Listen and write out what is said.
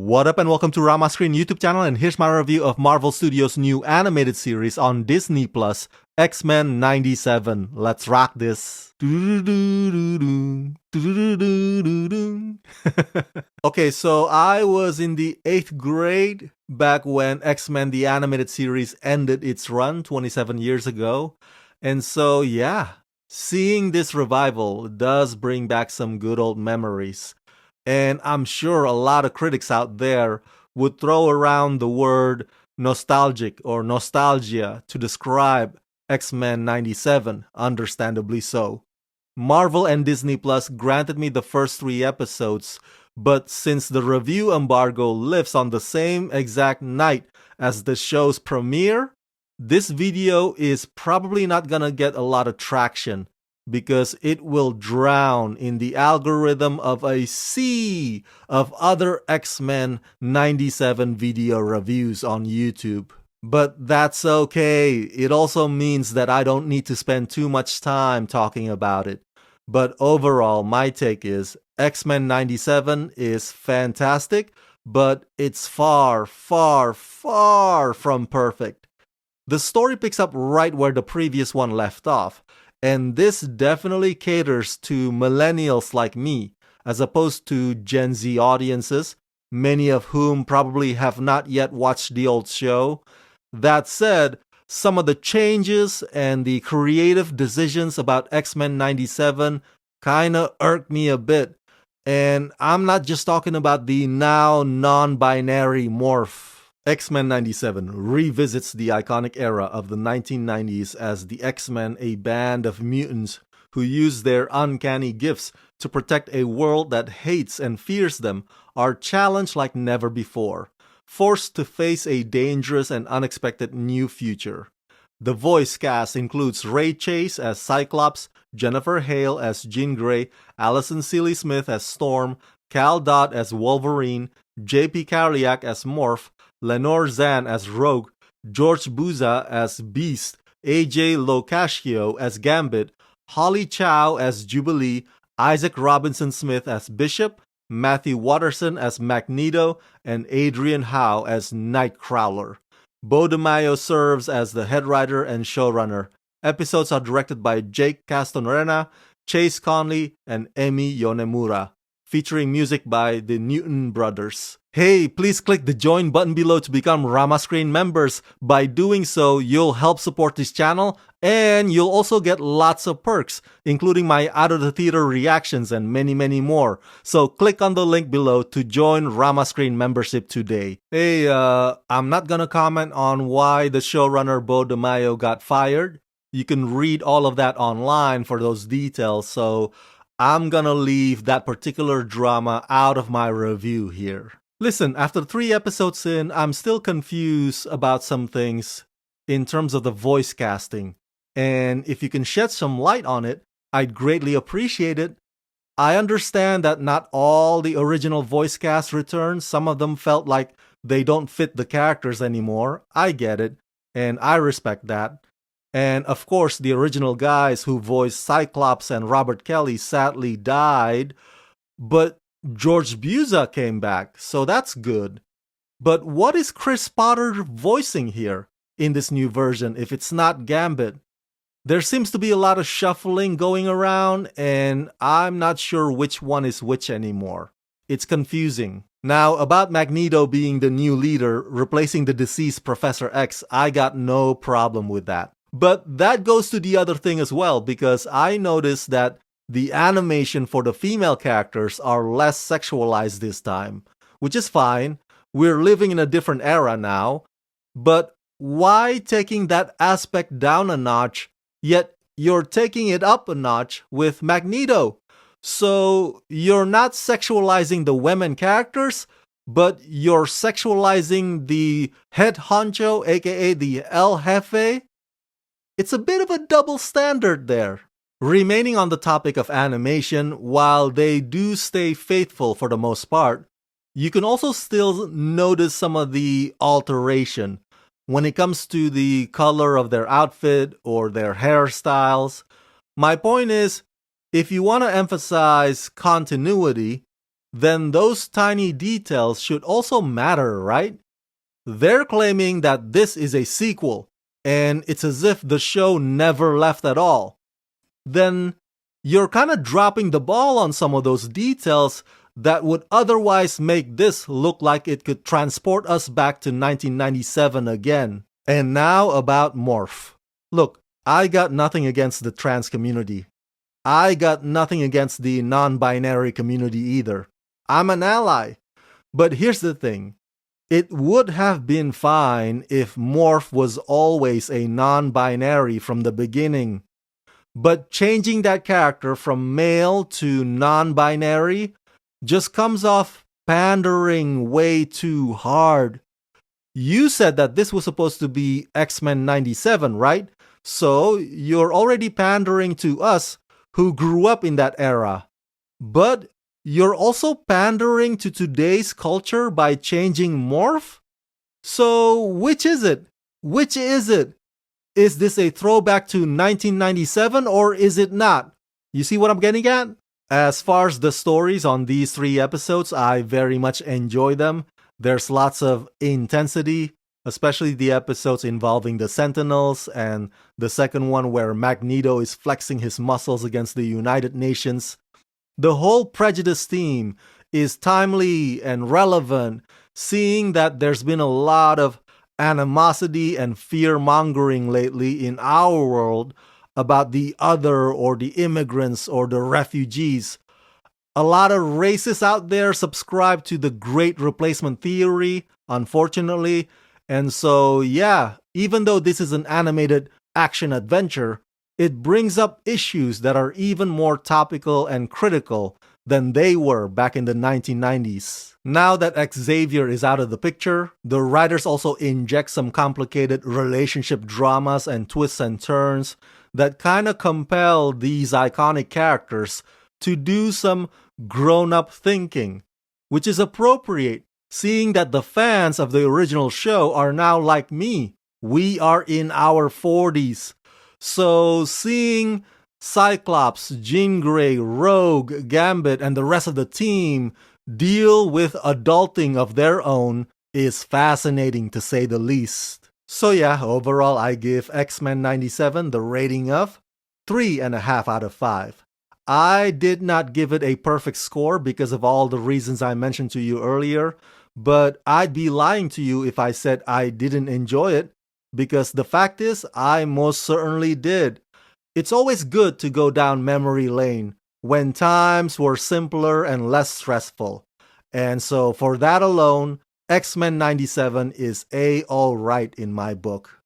What up and welcome to Rama Screen YouTube channel, and here's my review of Marvel Studios' new animated series on Disney Plus, X-Men 97. Let's rock this. Okay, so I was in the 8th grade back when X-Men the animated series ended its run 27 years ago. And so yeah, seeing this revival does bring back some good old memories. And I'm sure a lot of critics out there would throw around the word nostalgic or nostalgia to describe X-Men 97, understandably so. Marvel and Disney Plus granted me the first 3 episodes, but since the review embargo lifts on the same exact night as the show's premiere, this video is probably not gonna get a lot of traction, because it will drown in the algorithm of a sea of other X-Men 97 video reviews on YouTube. But that's okay. It also means that I don't need to spend too much time talking about it. But overall, my take is X-Men 97 is fantastic, but it's far, far, far from perfect. The story picks up right where the previous one left off, and this definitely caters to millennials like me, as opposed to Gen Z audiences, many of whom probably have not yet watched the old show. That said, some of the changes and the creative decisions about X-Men 97 kinda irk me a bit. And I'm not just talking about the now non-binary morph. X-Men 97 revisits the iconic era of the 1990s as the X-Men, a band of mutants who use their uncanny gifts to protect a world that hates and fears them, are challenged like never before, forced to face a dangerous and unexpected new future. The voice cast includes Ray Chase as Cyclops, Jennifer Hale as Jean Grey, Alison Seeley Smith as Storm, Cal Dodd as Wolverine, J.P. Carliak as Morph, Lenore Zan as Rogue, George Buza as Beast, AJ Locascio as Gambit, Holly Chow as Jubilee, Isaac Robinson Smith as Bishop, Matthew Watterson as Magneto, and Adrian Howe as Nightcrawler. Bo DeMaio serves as the head writer and showrunner. Episodes are directed by Jake Castorena, Chase Conley, and Emi Yonemura, featuring music by the Newton Brothers. Hey, please click the join button below to become Rama Screen members. By doing so, you'll help support this channel, and you'll also get lots of perks, including my out of the theater reactions and many, many more. So click on the link below to join Rama Screen membership today. Hey, I'm not gonna comment on why the showrunner Bo DeMaio got fired. You can read all of that online for those details, so I'm gonna leave that particular drama out of my review here. Listen, after 3 episodes in, I'm still confused about some things in terms of the voice casting. And if you can shed some light on it, I'd greatly appreciate it. I understand that not all the original voice cast returns. Some of them felt like they don't fit the characters anymore. I get it, and I respect that. And of course, the original guys who voiced Cyclops and Robert Kelly sadly died, but George Buza came back, so that's good. But what is Chris Potter voicing here in this new version if it's not Gambit? There seems to be a lot of shuffling going around, and I'm not sure which one is which anymore. It's confusing. Now, about Magneto being the new leader, replacing the deceased Professor X, I got no problem with that. But that goes to the other thing as well, because I noticed that the animation for the female characters are less sexualized this time, which is fine. We're living in a different era now. But why taking that aspect down a notch, yet you're taking it up a notch with Magneto? So you're not sexualizing the women characters, but you're sexualizing the head honcho, aka the El Jefe? It's a bit of a double standard there. Remaining on the topic of animation, while they do stay faithful for the most part, you can also still notice some of the alteration when it comes to the color of their outfit or their hairstyles. My point is, if you want to emphasize continuity, then those tiny details should also matter, right? They're claiming that this is a sequel, and it's as if the show never left at all. Then you're kind of dropping the ball on some of those details that would otherwise make this look like it could transport us back to 1997 again. And now about Morph. Look, I got nothing against the trans community. I got nothing against the non-binary community either. I'm an ally. But here's the thing. It would have been fine if Morph was always a non-binary from the beginning. But changing that character from male to non-binary just comes off pandering way too hard. You said that this was supposed to be X-Men 97, right? So you're already pandering to us who grew up in that era. But you're also pandering to today's culture by changing Morph? So which is it? Which is it? Is this a throwback to 1997 or is it not? You see what I'm getting at? As far as the stories on these 3 episodes, I very much enjoy them. There's lots of intensity, especially the episodes involving the Sentinels and the second one where Magneto is flexing his muscles against the United Nations. The whole prejudice theme is timely and relevant, seeing that there's been a lot of animosity and fear-mongering lately in our world about the other or the immigrants or the refugees. A lot of racists out there subscribe to the Great Replacement Theory, unfortunately. And so, yeah, even though this is an animated action adventure, it brings up issues that are even more topical and critical than they were back in the 1990s. Now that Xavier is out of the picture, the writers also inject some complicated relationship dramas and twists and turns that kind of compel these iconic characters to do some grown-up thinking, which is appropriate, seeing that the fans of the original show are now like me. We are in our 40s. So seeing Cyclops, Jean Grey, Rogue, Gambit, and the rest of the team deal with adulting of their own is fascinating to say the least. So yeah, overall I give X-Men 97 the rating of 3.5 out of 5. I did not give it a perfect score because of all the reasons I mentioned to you earlier, but I'd be lying to you if I said I didn't enjoy it, because the fact is, I most certainly did. It's always good to go down memory lane when times were simpler and less stressful. And so for that alone, X-Men 97 is A-all right in my book.